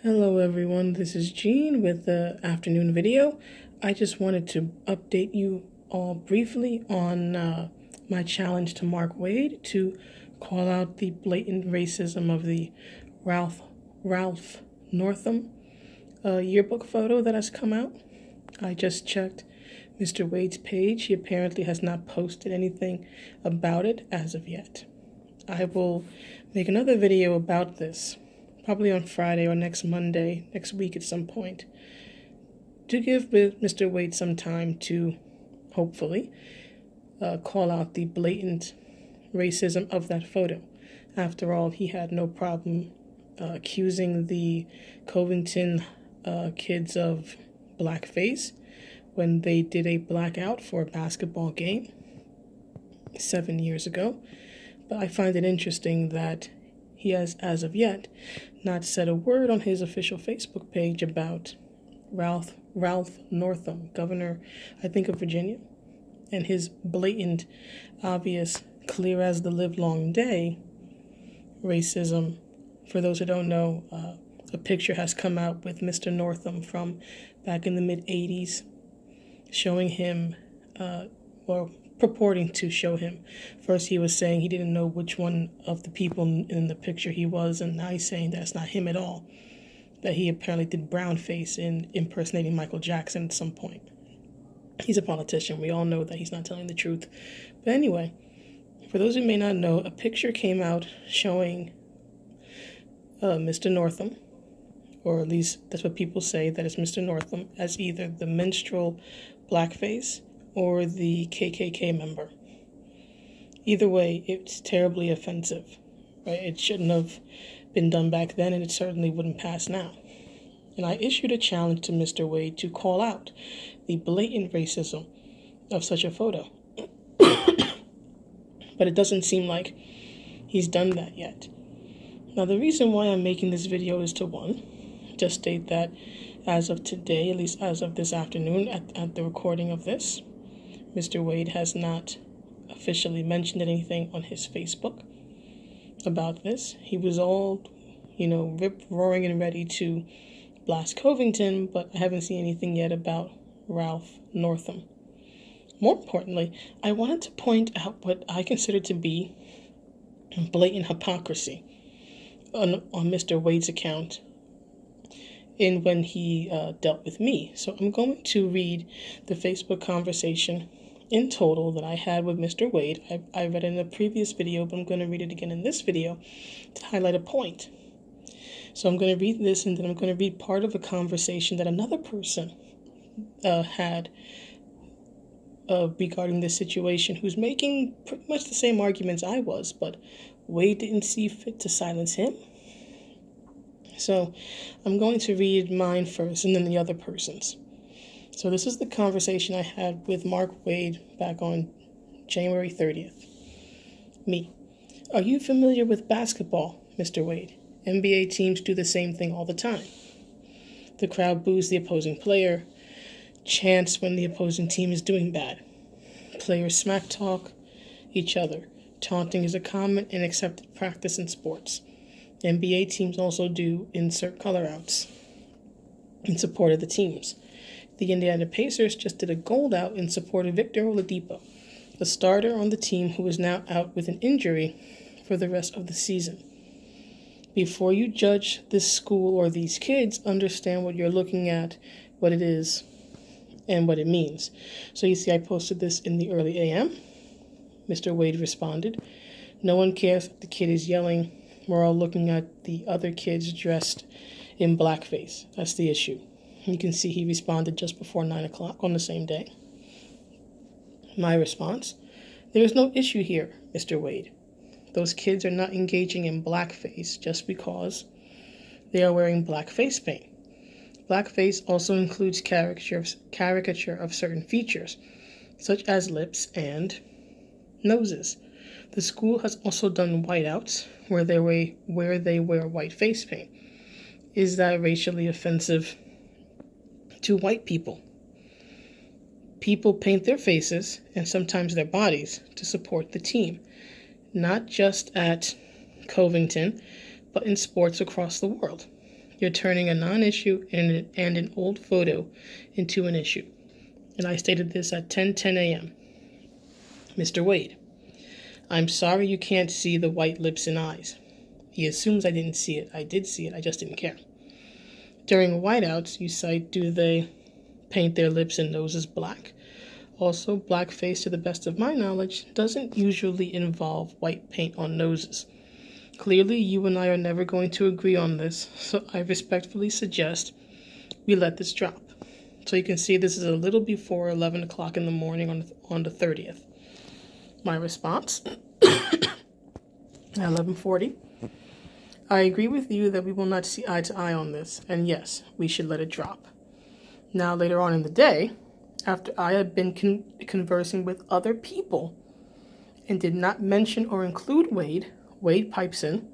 Hello everyone, this is Jean with the afternoon video. I just wanted to update you all briefly on my challenge to Mark Waid to call out the blatant racism of the Ralph Northam yearbook photo that has come out. I just checked Mr. Wade's page. He apparently has not posted anything about it as of yet. I will make another video about this probably on Friday or next Monday, next week at some point, to give Mr. Waid some time to, hopefully, call out the blatant racism of that photo. After all, he had no problem accusing the Covington kids of blackface when they did a blackout for a basketball game 7 years ago. But I find it interesting that he has, as of yet, not said a word on his official Facebook page about Ralph Northam, governor, I think, of Virginia, and his blatant, obvious, clear as the livelong day racism. For those who don't know, a picture has come out with Mr. Northam from back in the mid-'80s, showing him, purporting to show him. First he was saying he didn't know which one of the people in the picture he was, and now he's saying that's not him at all, that he apparently did brown face in impersonating Michael Jackson at some point. He's a politician. We all know that he's not telling the truth. But anyway, for those who may not know, a picture came out showing Mr. Northam, or at least that's what people say, that it's Mr. Northam, as either the minstrel blackface or the KKK member. Either way, it's terribly offensive, right? It shouldn't have been done back then, and it certainly wouldn't pass now. And I issued a challenge to Mr. Waid to call out the blatant racism of such a photo. But it doesn't seem like he's done that yet. Now, the reason why I'm making this video is to, one, just state that as of today, at least as of this afternoon, at the recording of this, Mr. Waid has not officially mentioned anything on his Facebook about this. He was all, rip-roaring and ready to blast Covington, but I haven't seen anything yet about Ralph Northam. More importantly, I wanted to point out what I consider to be blatant hypocrisy on Mr. Waid's account in when he dealt with me. So I'm going to read the Facebook conversation in total that I had with Mr. Waid. I read it in a previous video, but I'm going to read it again in this video to highlight a point. So I'm going to read this, and then I'm going to read part of a conversation that another person had regarding this situation, who's making pretty much the same arguments I was, but Waid didn't see fit to silence him. So I'm going to read mine first and then the other person's. So this is the conversation I had with Mark Waid back on January 30th. Me. Are you familiar with basketball, Mr. Waid? NBA teams do the same thing all the time. The crowd boos the opposing player, chants when the opposing team is doing bad. Players smack talk each other. Taunting is a common and accepted practice in sports. NBA teams also do insert color outs in support of the teams. The Indiana Pacers just did a gold out in support of Victor Oladipo, the starter on the team who is now out with an injury for the rest of the season. Before you judge this school or these kids, understand what you're looking at, what it is, and what it means. So you see, I posted this in the early AM. Mr. Waid responded, "No one cares if the kid is yelling. We're all looking at the other kids dressed in blackface. That's the issue." You can see he responded just before 9 o'clock on the same day. My response: "There is no issue here, Mr. Waid. Those kids are not engaging in blackface just because they are wearing black face paint. Blackface also includes caricature of certain features, such as lips and noses. The school has also done whiteouts where they wear white face paint. Is that racially offensive to white people? People paint their faces and sometimes their bodies to support the team, not just at Covington, but in sports across the world. You're turning a non-issue and an old photo into an issue. And I stated this at 10:10 a.m. Mr. Waid, I'm sorry you can't see the white lips and eyes. He assumes I didn't see it. I did see it. I just didn't care. During whiteouts, you cite, do they paint their lips and noses black? Also, blackface, to the best of my knowledge, doesn't usually involve white paint on noses. Clearly, you and I are never going to agree on this, so I respectfully suggest we let this drop. So you can see this is a little before 11 o'clock in the morning on the 30th. My response, at 11:40, I agree with you that we will not see eye to eye on this, and yes, we should let it drop. Now, later on in the day, after I had been conversing with other people and did not mention or include Waid, Waid pipes in,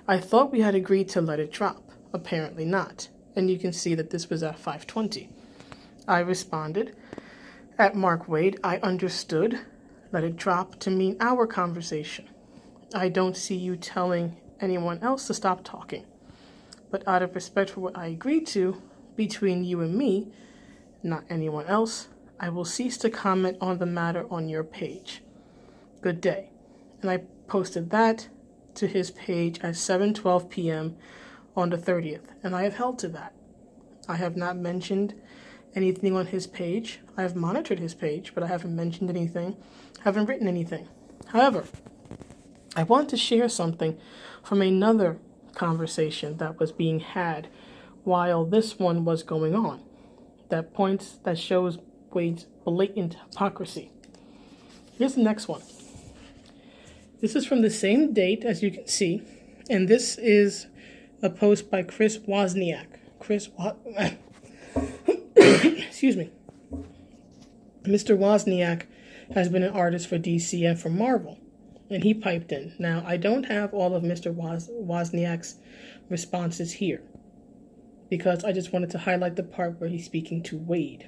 I thought we had agreed to let it drop. Apparently not. And you can see that this was at 5:20. I responded, at Mark Waid, I understood, let it drop to mean our conversation. I don't see you telling anyone else to stop talking. But out of respect for what I agreed to, between you and me, not anyone else, I will cease to comment on the matter on your page. Good day. And I posted that to his page at 7:12 p.m. on the 30th, and I have held to that. I have not mentioned anything on his page. I have monitored his page, but I haven't mentioned anything, haven't written anything. However, I want to share something from another conversation that was being had while this one was going on. That shows Waid's blatant hypocrisy. Here's the next one. This is from the same date, as you can see, and this is a post by Chris Wosniak. Excuse me. Mr. Wosniak has been an artist for DC and for Marvel, and he piped in. Now, I don't have all of Mr. Wosniak's responses here, because I just wanted to highlight the part where he's speaking to Waid.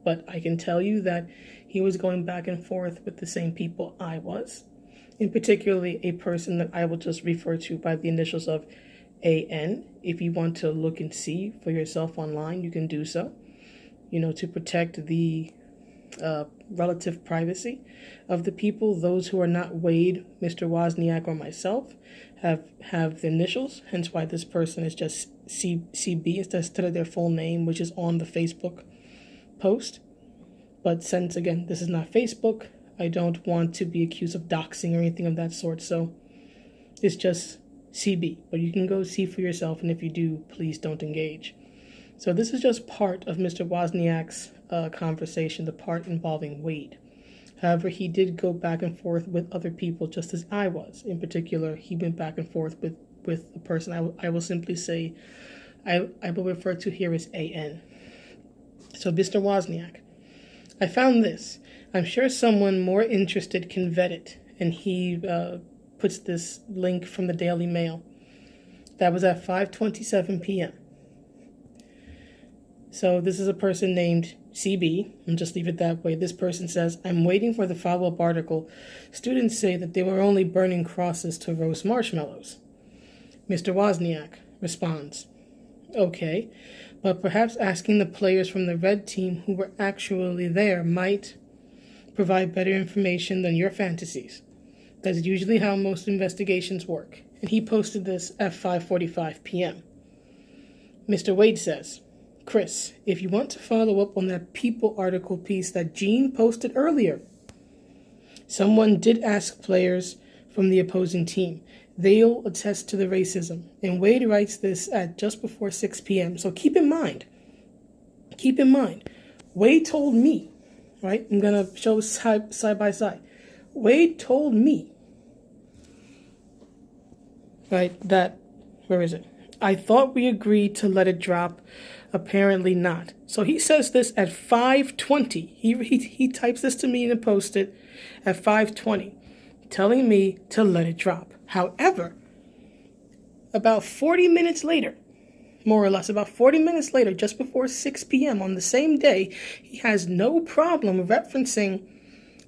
But I can tell you that he was going back and forth with the same people I was, in particularly a person that I will just refer to by the initials of AN. If you want to look and see for yourself online, you can do so. To protect the relative privacy of the people. Those who are not Waid, Mr. Wosniak, or myself have the initials, hence why this person is just CB instead of their full name, which is on the Facebook post. But since, again, this is not Facebook, I don't want to be accused of doxing or anything of that sort, so it's just CB. But you can go see for yourself, and if you do, please don't engage. So this is just part of Mr. Wosniak's conversation, the part involving Waid. However, he did go back and forth with other people just as I was. In particular, he went back and forth with the person I will simply say, I will refer to here as AN. So Mr. Wosniak, I found this. I'm sure someone more interested can vet it. And he puts this link from the Daily Mail. That was at 5:27 p.m. So this is a person named CB. I'll just leave it that way. This person says, I'm waiting for the follow-up article. Students say that they were only burning crosses to roast marshmallows. Mr. Wosniak responds, okay, but perhaps asking the players from the red team who were actually there might provide better information than your fantasies. That's usually how most investigations work. And he posted this at 5:45 p.m. Mr. Waid says, Chris, if you want to follow up on that People article piece that Gene posted earlier, someone did ask players from the opposing team. They'll attest to the racism. And Waid writes this at just before 6 p.m. So keep in mind, Waid told me, right? I'm going to show side by side. Waid told me, right, that, where is it? I thought we agreed to let it drop. Apparently not. So he says this at 5:20. He types this to me and posts it at 5:20, telling me to let it drop. However, about 40 minutes later, more or less, about 40 minutes later, just before 6 p.m. on the same day, he has no problem referencing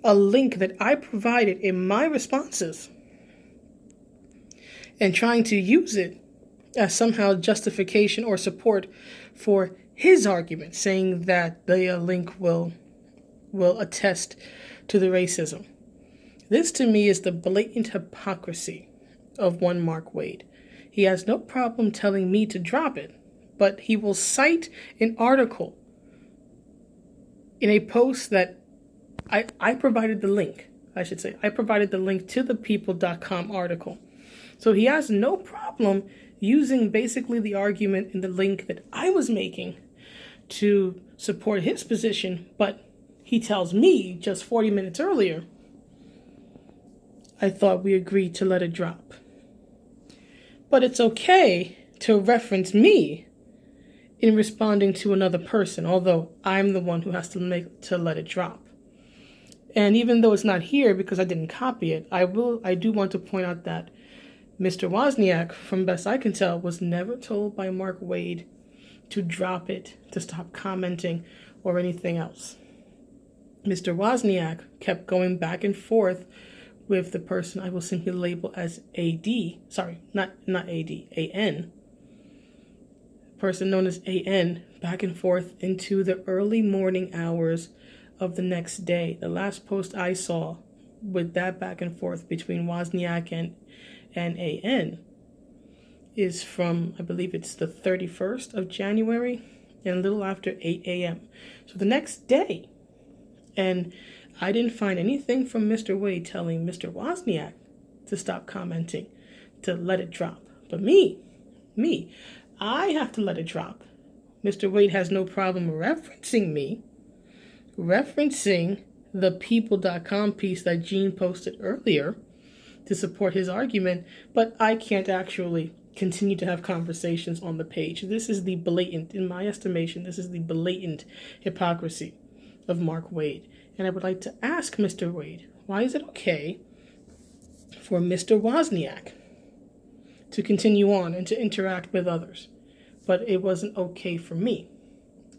a link that I provided in my responses and trying to use it as somehow justification or support for his argument, saying that the link will attest to the racism. This to me is the blatant hypocrisy of one Mark Waid. He has no problem telling me to drop it, but he will cite an article in a post that I provided the link, I should say. I provided the link to the people.com article. So he has no problem using basically the argument in the link that I was making to support his position, but he tells me just 40 minutes earlier, I thought we agreed to let it drop. But it's okay to reference me in responding to another person, although I'm the one who has to let it drop. And even though it's not here because I didn't copy it, I do want to point out that Mr. Wosniak, from best I can tell, was never told by Mark Waid to drop it, to stop commenting, or anything else. Mr. Wosniak kept going back and forth with the person I will simply label as AD. Sorry, not AD, AN. Person known as AN, back and forth into the early morning hours of the next day. The last post I saw with that back and forth between Wosniak and AN is from, I believe it's the 31st of January, and a little after 8 a.m. So the next day. And I didn't find anything from Mr. Waid telling Mr. Wosniak to stop commenting, to let it drop. But me, I have to let it drop. Mr. Waid has no problem referencing me, referencing the people.com piece that Gene posted earlier to support his argument, but I can't actually continue to have conversations on the page. This is the blatant, in my estimation, this is the blatant hypocrisy of Mark Waid. And I would like to ask Mr. Waid, why is it okay for Mr. Wosniak to continue on and to interact with others, but it wasn't okay for me?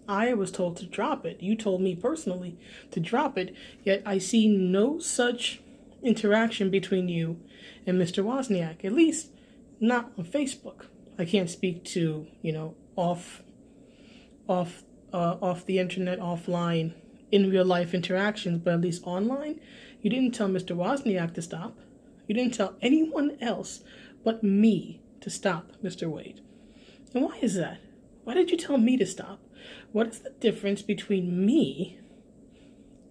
I was told to drop it. You told me personally to drop it, yet I see no such interaction between you and Mr. Wosniak, at least not on Facebook. I can't speak to, off the internet, offline, in real life interactions, but at least online, you didn't tell Mr. Wosniak to stop. You didn't tell anyone else but me to stop, Mr. Waid. And why is that? Why did you tell me to stop? What is the difference between me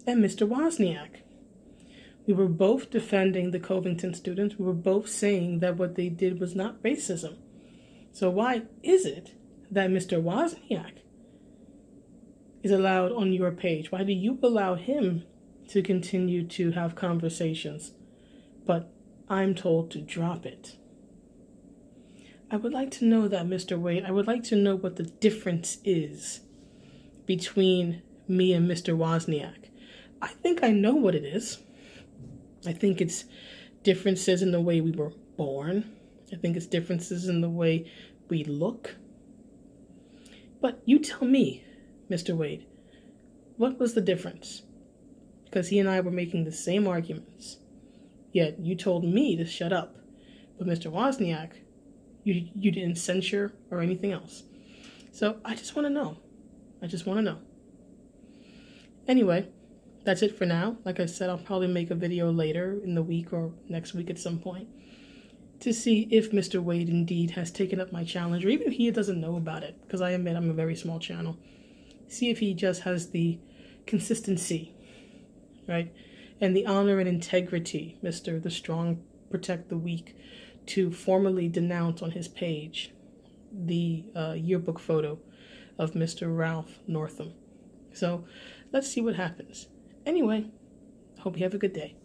and Mr. Wosniak? We were both defending the Covington students. We were both saying that what they did was not racism. So why is it that Mr. Wosniak is allowed on your page? Why do you allow him to continue to have conversations, but I'm told to drop it? I would like to know that, Mr. Waid. I would like to know what the difference is between me and Mr. Wosniak. I think I know what it is. I think it's differences in the way we were born. I think it's differences in the way we look. But you tell me, Mr. Waid, what was the difference? Because he and I were making the same arguments. Yet you told me to shut up. But Mr. Wosniak, you didn't censure or anything else. So I just want to know. Anyway, that's it for now. Like I said, I'll probably make a video later in the week or next week at some point to see if Mr. Waid indeed has taken up my challenge, or even if he doesn't know about it, because I admit I'm a very small channel. See if he just has the consistency, right? And the honor and integrity, Mr. The Strong Protect the Weak, to formally denounce on his page the yearbook photo of Mr. Ralph Northam. So let's see what happens. Anyway, hope you have a good day.